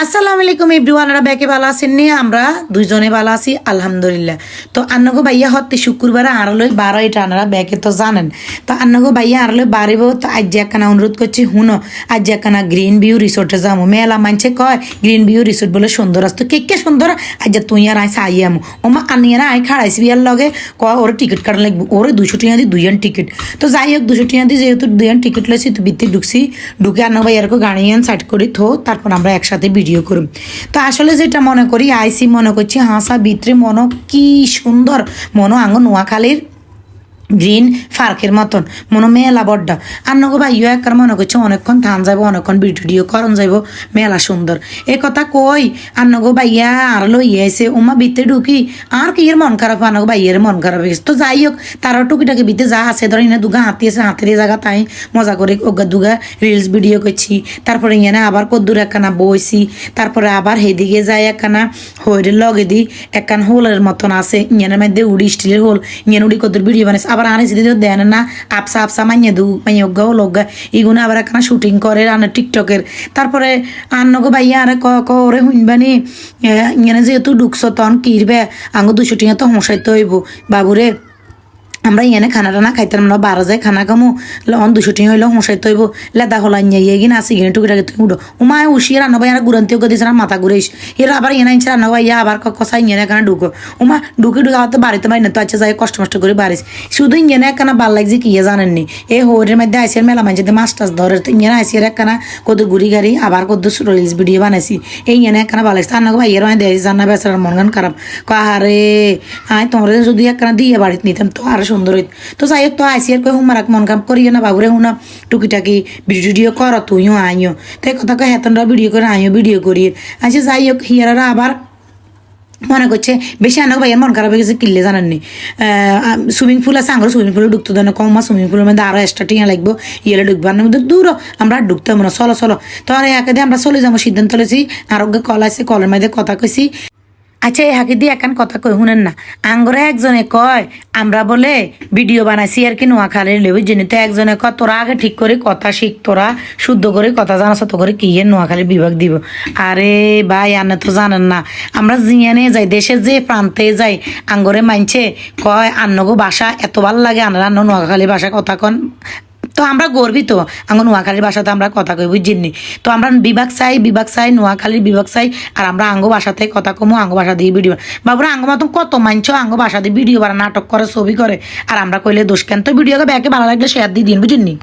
আসসালামু আলাইকুম এভরিওয়ান, ব্যাকে ভালো আছেন নি? আমরা দুইজনে ভালো আছি আলহামদুলিল্লাহ। তো আন্নগো ভাইয়া হতে শুক্রবার আরলই 12 এটা আনারা ব্যাকে তো জানেন। তো আন্নগো ভাইয়া আরলই বাড়িব। তো আজ একখানা অনুরোধ করছি, হুনো আজ একখানা গ্রিন ভিউ রিসোর্টে যাবো। মেলা মানছে কয় গ্রিন ভিউ রিসোর্ট বলে সুন্দর আসতো, কে সুন্দর। আজ তুই আর আই চাই আমো ওমা আনিয়ে না আই খাড়াইছি বিয়ার লগে কয় ওর টিকিট কাটা লাগবে, ওরে 200 টাকা দিয়ে দুইজন টিকিট। তো যাই হোক 200 টাকা দিয়ে যেহেতু দুইজন টিকিট লইছি, তো ভিতরে ঢুকছি। ঢুকে আন্নগো ভাইয়ারকে গাড়ি আন সাইড করি থো, তারপর আমরা একসাথে ভিডিও করি। তো আসলে যেটা মনে করি আইসি মনে করছি হাসা ভিতরে মনো কি সুন্দর, মনো আঙ্গ নোয়াখালীর গ্রিন পার্কের মতন মনে মেলা বড্ডা। আর নগো ভাইও একবার মনে করছে অনেকক্ষণ থান যাবো, অনেকক্ষণ ভিডিও করন যাইব, মেলা সুন্দর। এ কথা কই আর নগো ভাইয়া আর লইয়ে আইসে ওমা ভিতরে ঢুকি আর কি এর মন খারাপ, আর নগো ভাইয়ের মন খারাপ হয়ে গেছে। তো যাই হোক তারা টুকিটাকি ভিতরে যা আছে ধর ইনা দুগা হাতি আছে, হাতের জায়গা তাই মজা করে ওগা দুগা রিলস ভিডিও করছি। তারপরে ইয়ানে আবার কদ্দুর একখানা বইছি, তারপরে আবার হেদিকে যাই একখানা হইরের লগে দি একখান হোলের মতন আছে, ইয়ানের মধ্যে উড়ি স্টিলের হোল, ইয়ান উড়ি কদ্দুর ভিডিও বানাইছে। আবার আনে যদি দেন না আপসা আপসা মাইয়া দু মাইয়া অজ্ঞা ও লজ্ঞা এগুলো আবার একখানা শুটিং করে রান্না টিকটকের। তারপরে আন্নগো ভাইয়া আরে করে শুনবানি ইয়ানে যেহেতু ঢুকছ তখন কিরবে আঙ্গো 200 টাকা তো হসাইতে হইব বাবুরে। আমরা ইয়ানে খানা টানা খাইতাম না, 12 যায় খানা কামো লন 200 টাকা হইলো হসাইতে হইব। লেদা হলাই নিয়ে গিয়ে আসি গিয়ে টুকিটাকে তুমি উঠো উমা উশিয়ে রান্না ভাই আর গুরান্তি ওকে দিয়েছে মাথা ঘুরেস এরা আবার এনে আনছে রান্না ভাইয়া আবার কষাই ইয়ে এখানে ঢুকো উমা ঢুকে আমার বাড়িতে বাড়ি না তো আচ্ছা যাই কষ্ট মষ্ট করে বাড়িস শুধু ইয়ে একখানা ভাল লাগছে কি জানেননি এই হোরের মধ্যে আইসির মেলা মানছে মাছ টাছ ধরে তো ইয়ে আইসির একখানা কত গুড়ি গাড়ি আবার কত রিলস ভিডিও বানাইছি এই ইয়ে একখানা ভাল লাগছে। রান্না ভাইয়ের মানে দেখছি রান্না বেচার মন গান খারাপ কাহারে আয় তোমরা যদি একখানা দিয়ে বাড়িতে নিতাম তো আরো সুন্দর হইত। তো যাই হোক তো আইসি আর কই হুমারাক মন কাম করিও না বাবুরে হুনা টুকিটাকি ভিডিও কর তুইও আইও তাই কথা কয় হেতনরা ভিডিও করে আইও ভিডিও করি। আচ্ছা যাই হোক হিয়ারা আবার মনে করছে বেশি আনাক ভাইয়ের মন খারাপ হয়ে গেছে কিনলে জানেননি সুইমিং পুল আছে আঙ্গুর সুইমিং পুলে ঢুকতে দেন কম সুইমিং পুলের মধ্যে আরো এক্সট্রা টিয়া লাগবো ইয়েলে ঢুকবার মধ্যে দূর আমরা ঢুকতে না চলো চলো তো আর একে দিয়ে আমরা চলে যাবো সিদ্ধান্ত লেছি আরোগ্য কল আছে কলের মধ্যে কথা কইছি। আচ্ছা এই হাকি দিয়ে একান কথা কই শুনেন না আঙ্গরে একজনে কয় আমরা বলে ভিডিও বানাইছি আর কি নোয়াখালীর লেবু জেনে তো একজনে কয় তোরা আগে ঠিক করে কথা শিখ তোরা শুদ্ধ করে কথা জানাস তো করে কি নোয়াখালীর বিভাগ দিব। আরে ভাই আনে তো জানেন না আমরা জিয়ানে যাই দেশের যে প্রান্তে যাই আঙ্গরে মানছে কয় আন্নগো ভাষা এত ভালো লাগে আনার আন্ন নোয়াখালী ভাষা কথা কন। তো আমরা গর্বিত আঙ্গ নোয়াখালীর ভাষাতে আমরা কথা কই বুঝিনি। তো আমরা বিভাগ চাই নোয়াখালীর বিভাগ চাই আর আমরা আঙ্গ ভাষাতে কথা কমো আঙ্গ ভাষা দিয়ে ভিডিও বাবুরা আঙ্গ মতন কত মানছো আঙ্গ ভাষা দিয়ে ভিডিও বানা নাটক করে ছবি করে আর আমরা কইলে দোষ কেন। তো ভিডিওকে ব্যাকে ভালো লাগলে শেয়ার দিয়ে দিন বুঝিনি।